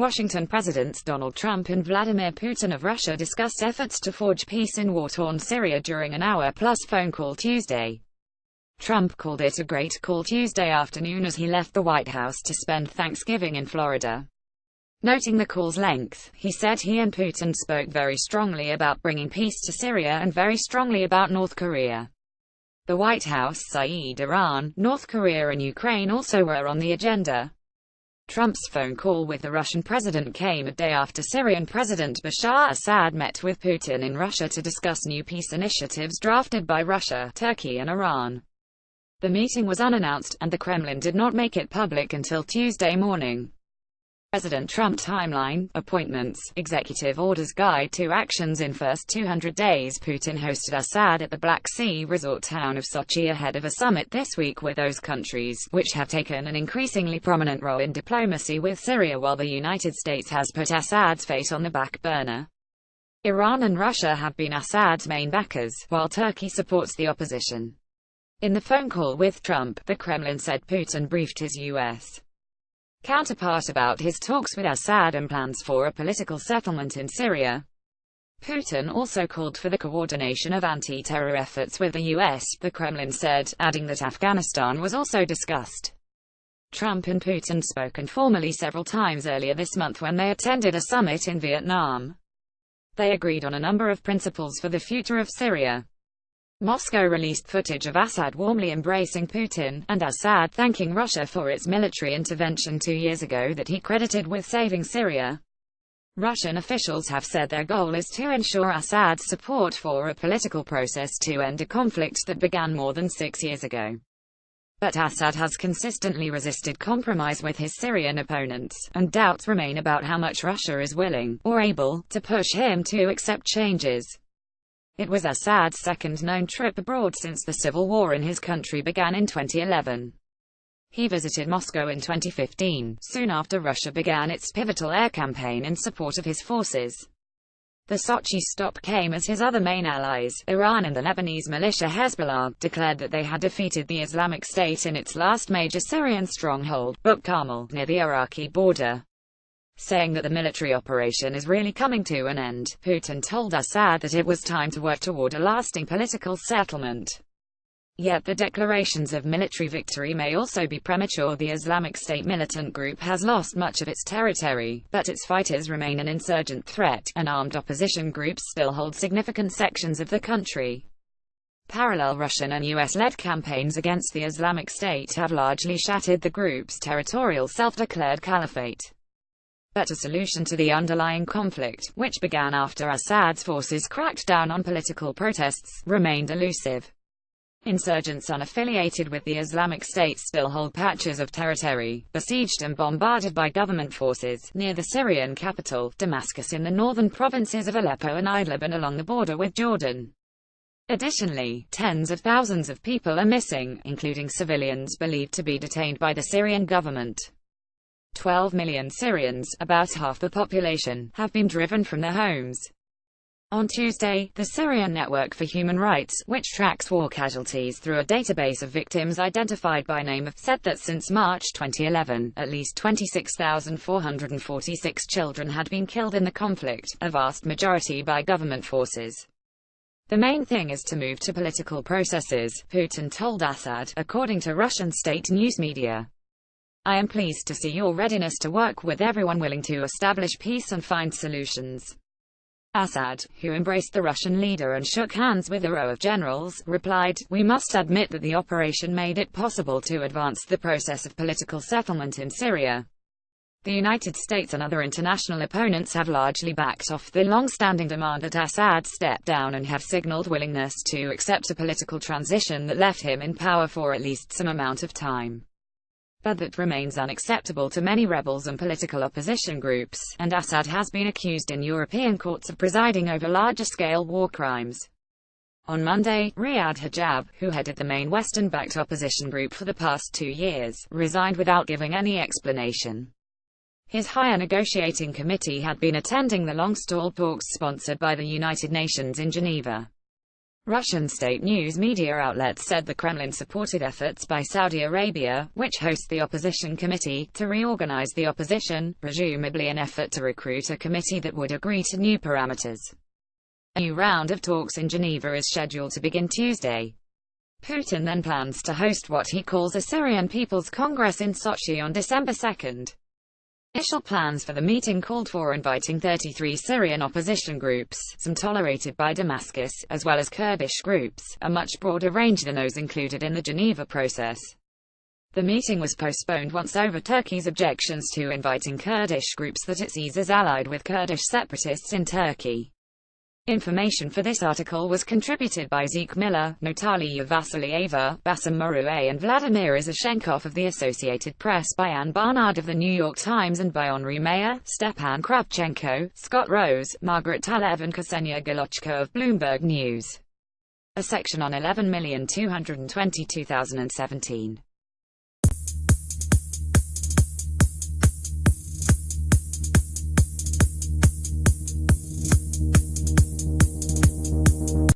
Washington Presidents Donald Trump and Vladimir Putin of Russia discussed efforts to forge peace in war-torn Syria during an hour-plus phone call Tuesday. Trump called it a great call Tuesday afternoon as he left the White House to spend Thanksgiving in Florida. Noting the call's length, he said he and Putin spoke very strongly about bringing peace to Syria and very strongly about North Korea. The White House said Iran, North Korea and Ukraine also were on the agenda. Trump's phone call with the Russian president came a day after Syrian President Bashar Assad met with Putin in Russia to discuss new peace initiatives drafted by Russia, Turkey and Iran. The meeting was unannounced, and the Kremlin did not make it public until Tuesday morning. President Trump timeline, appointments, executive orders guide to actions in first 200 days. Putin hosted Assad at the Black Sea resort town of Sochi ahead of a summit this week with those countries, which have taken an increasingly prominent role in diplomacy with Syria, while the United States has put Assad's fate on the back burner. Iran and Russia have been Assad's main backers, while Turkey supports the opposition. In the phone call with Trump, the Kremlin said Putin briefed his U.S. counterpart about his talks with Assad and plans for a political settlement in Syria. Putin also called for the coordination of anti-terror efforts with the U.S., the Kremlin said, adding that Afghanistan was also discussed. Trump and Putin spoke informally several times earlier this month when they attended a summit in Vietnam. They agreed on a number of principles for the future of Syria. Moscow released footage of Assad warmly embracing Putin, and Assad thanking Russia for its military intervention 2 years ago that he credited with saving Syria. Russian officials have said their goal is to ensure Assad's support for a political process to end a conflict that began more than 6 years ago. But Assad has consistently resisted compromise with his Syrian opponents, and doubts remain about how much Russia is willing, or able, to push him to accept changes. It was Assad's second known trip abroad since the civil war in his country began in 2011. He visited Moscow in 2015, soon after Russia began its pivotal air campaign in support of his forces. The Sochi stop came as his other main allies, Iran and the Lebanese militia Hezbollah, declared that they had defeated the Islamic State in its last major Syrian stronghold, Buk Carmel, near the Iraqi border. Saying that the military operation is really coming to an end, Putin told Assad that it was time to work toward a lasting political settlement. Yet the declarations of military victory may also be premature. The Islamic State militant group has lost much of its territory, but its fighters remain an insurgent threat, and armed opposition groups still hold significant sections of the country. Parallel Russian and US-led campaigns against the Islamic State have largely shattered the group's territorial self-declared caliphate. But a solution to the underlying conflict, which began after Assad's forces cracked down on political protests, remained elusive. Insurgents unaffiliated with the Islamic State still hold patches of territory, besieged and bombarded by government forces, near the Syrian capital, Damascus, in the northern provinces of Aleppo and Idlib, and along the border with Jordan. Additionally, tens of thousands of people are missing, including civilians believed to be detained by the Syrian government. 12 million Syrians, about half the population, have been driven from their homes. On Tuesday, the Syrian Network for Human Rights, which tracks war casualties through a database of victims identified by name, said that since March 2011, at least 26,446 children had been killed in the conflict, a vast majority by government forces. The main thing is to move to political processes, Putin told Assad, according to Russian state news media. I am pleased to see your readiness to work with everyone willing to establish peace and find solutions. Assad, who embraced the Russian leader and shook hands with a row of generals, replied, "We must admit that the operation made it possible to advance the process of political settlement in Syria." The United States and other international opponents have largely backed off the long-standing demand that Assad step down and have signaled willingness to accept a political transition that left him in power for at least some amount of time. But that remains unacceptable to many rebels and political opposition groups, and Assad has been accused in European courts of presiding over larger-scale war crimes. On Monday, Riyad Hijab, who headed the main Western-backed opposition group for the past 2 years, resigned without giving any explanation. His higher negotiating committee had been attending the long-stalled talks sponsored by the United Nations in Geneva. Russian state news media outlets said the Kremlin supported efforts by Saudi Arabia, which hosts the opposition committee, to reorganize the opposition, presumably an effort to recruit a committee that would agree to new parameters. A new round of talks in Geneva is scheduled to begin Tuesday. Putin then plans to host what he calls a Syrian People's Congress in Sochi on December 2. Initial plans for the meeting called for inviting 33 Syrian opposition groups, some tolerated by Damascus, as well as Kurdish groups, a much broader range than those included in the Geneva process. The meeting was postponed once over Turkey's objections to inviting Kurdish groups that it sees as allied with Kurdish separatists in Turkey. Information for this article was contributed by Zeke Miller, Natalia Vasilyeva, Bassem Marouet and Vladimir Izashenkov of the Associated Press, by Anne Barnard of The New York Times and by Henri Meyer, Stepan Kravchenko, Scott Rose, Margaret Talev and Ksenia Golochko of Bloomberg News. A section on 11,222,017.